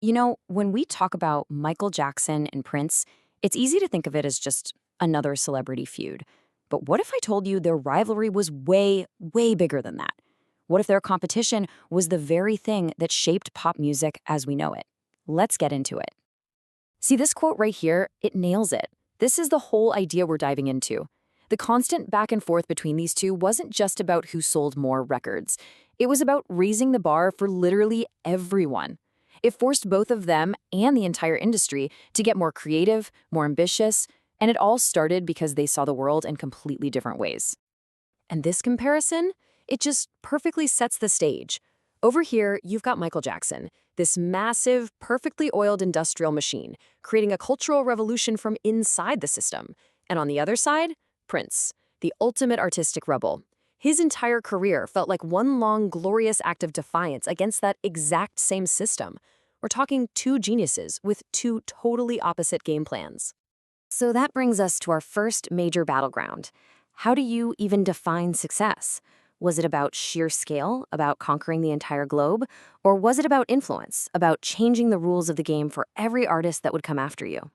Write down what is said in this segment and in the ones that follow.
When we talk about Michael Jackson and Prince, it's easy to think of it as just another celebrity feud. But what if I told you their rivalry was way, way bigger than that? What if their competition was the very thing that shaped pop music as we know it? Let's get into it. See, this quote right here, it nails it. This is the whole idea we're diving into. The constant back and forth between these two wasn't just about who sold more records. It was about raising the bar for literally everyone. It forced both of them and the entire industry to get more creative, more ambitious, and it all started because they saw the world in completely different ways. And this comparison, it just perfectly sets the stage. Over here, you've got Michael Jackson, this massive, perfectly oiled industrial machine, creating a cultural revolution from inside the system. And on the other side, Prince, the ultimate artistic rebel. His entire career felt like one long, glorious act of defiance against that exact same system. We're talking two geniuses with two totally opposite game plans. So that brings us to our first major battleground. How do you even define success? Was it about sheer scale, about conquering the entire globe? Or was it about influence, about changing the rules of the game for every artist that would come after you?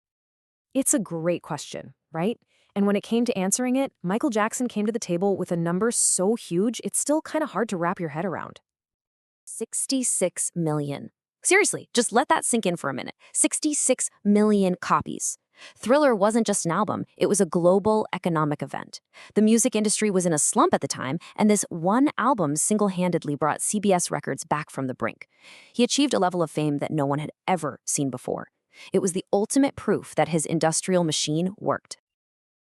It's a great question, right? And when it came to answering it, Michael Jackson came to the table with a number so huge, it's still kind of hard to wrap your head around. 66 million. Seriously, just let that sink in for a minute. 66 million copies. Thriller wasn't just an album, it was a global economic event. The music industry was in a slump at the time, and this one album single-handedly brought CBS Records back from the brink. He achieved a level of fame that no one had ever seen before. It was the ultimate proof that his industrial machine worked.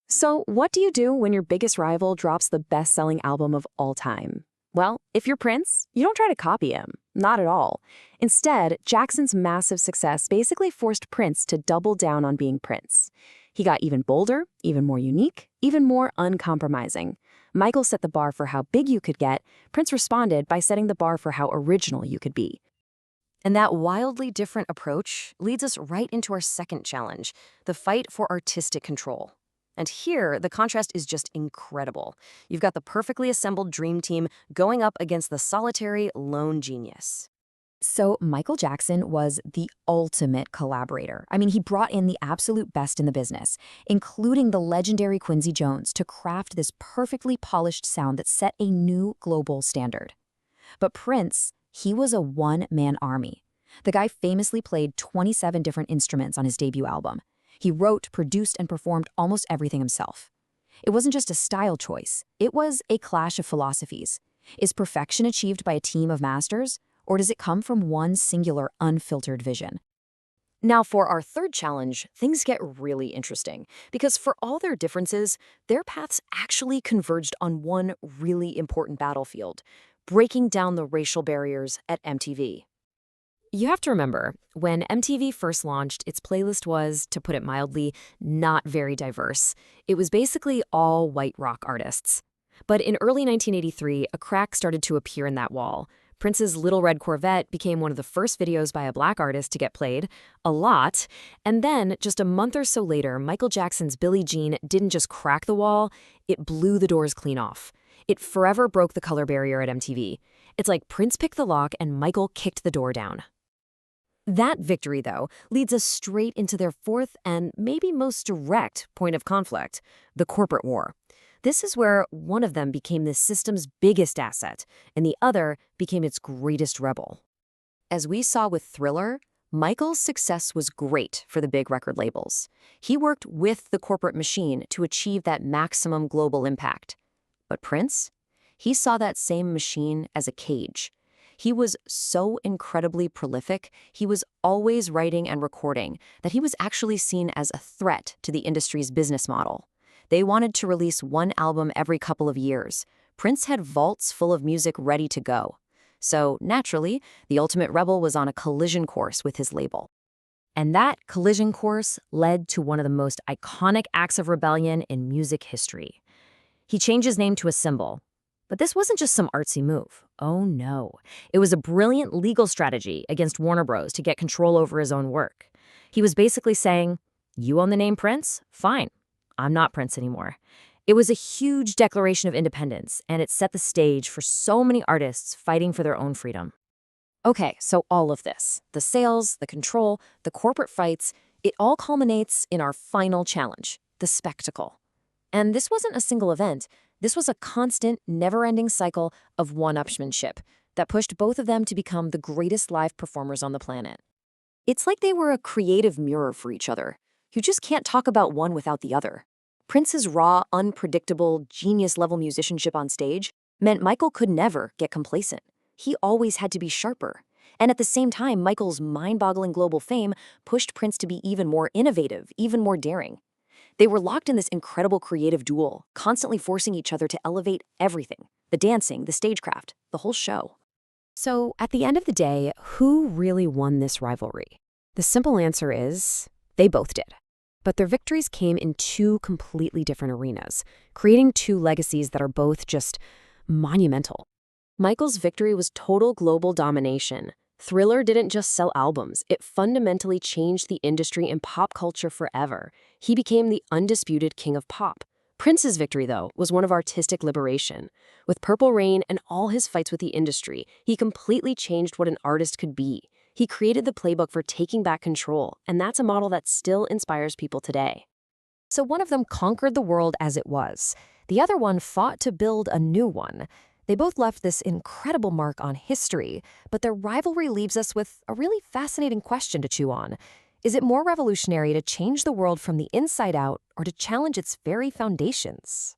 So, what do you do when your biggest rival drops the best-selling album of all time? Well, if you're Prince, you don't try to copy him. Not at all. Instead, Jackson's massive success basically forced Prince to double down on being Prince. He got even bolder, even more unique, even more uncompromising. Michael set the bar for how big you could get. Prince responded by setting the bar for how original you could be. And that wildly different approach leads us right into our second challenge, the fight for artistic control. And here, the contrast is just incredible. You've got the perfectly assembled dream team going up against the solitary lone genius. So Michael Jackson was the ultimate collaborator. I mean, he brought in the absolute best in the business, including the legendary Quincy Jones, to craft this perfectly polished sound that set a new global standard. But Prince, he was a one-man army. The guy famously played 27 different instruments on his debut album. He wrote, produced, and performed almost everything himself. It wasn't just a style choice. It was a clash of philosophies. Is perfection achieved by a team of masters, or does it come from one singular, unfiltered vision? Now, for our third challenge, things get really interesting, because for all their differences, their paths actually converged on one really important battlefield, breaking down the racial barriers at MTV. You have to remember, when MTV first launched, its playlist was, to put it mildly, not very diverse. It was basically all white rock artists. But in early 1983, a crack started to appear in that wall. Prince's Little Red Corvette became one of the first videos by a black artist to get played, a lot. And then, just a month or so later, Michael Jackson's Billie Jean didn't just crack the wall, it blew the doors clean off. It forever broke the color barrier at MTV. It's like Prince picked the lock and Michael kicked the door down. That victory, though, leads us straight into their fourth and maybe most direct point of conflict, the corporate war. This is where one of them became the system's biggest asset, and the other became its greatest rebel. As we saw with Thriller, Michael's success was great for the big record labels. He worked with the corporate machine to achieve that maximum global impact. But Prince? He saw that same machine as a cage. He was so incredibly prolific, he was always writing and recording, that he was actually seen as a threat to the industry's business model. They wanted to release one album every couple of years. Prince had vaults full of music ready to go. So, naturally, the ultimate rebel was on a collision course with his label. And that collision course led to one of the most iconic acts of rebellion in music history. He changed his name to a symbol. But this wasn't just some artsy move. Oh no. It was a brilliant legal strategy against Warner Bros. To get control over his own work. He was basically saying, you own the name Prince? Fine. I'm not Prince anymore. It was a huge declaration of independence, and it set the stage for so many artists fighting for their own freedom. Okay, so all of this, the sales, the control, the corporate fights, it all culminates in our final challenge, the spectacle. And this wasn't a single event. This was a constant, never-ending cycle of one-upsmanship that pushed both of them to become the greatest live performers on the planet. It's like they were a creative mirror for each other. You just can't talk about one without the other. Prince's raw, unpredictable, genius-level musicianship on stage meant Michael could never get complacent. He always had to be sharper. And at the same time, Michael's mind-boggling global fame pushed Prince to be even more innovative, even more daring. They were locked in this incredible creative duel, constantly forcing each other to elevate everything: the dancing, the stagecraft, the whole show. So, at the end of the day, who really won this rivalry? The simple answer is they both did. But their victories came in two completely different arenas, creating two legacies that are both just monumental. Michael's victory was total global domination. Thriller didn't just sell albums, it fundamentally changed the industry and pop culture forever. He became the undisputed king of pop. Prince's victory, though, was one of artistic liberation. With Purple Rain and all his fights with the industry, he completely changed what an artist could be. He created the playbook for taking back control, and that's a model that still inspires people today. So one of them conquered the world as it was. The other one fought to build a new one. They both left this incredible mark on history, but their rivalry leaves us with a really fascinating question to chew on. Is it more revolutionary to change the world from the inside out or to challenge its very foundations?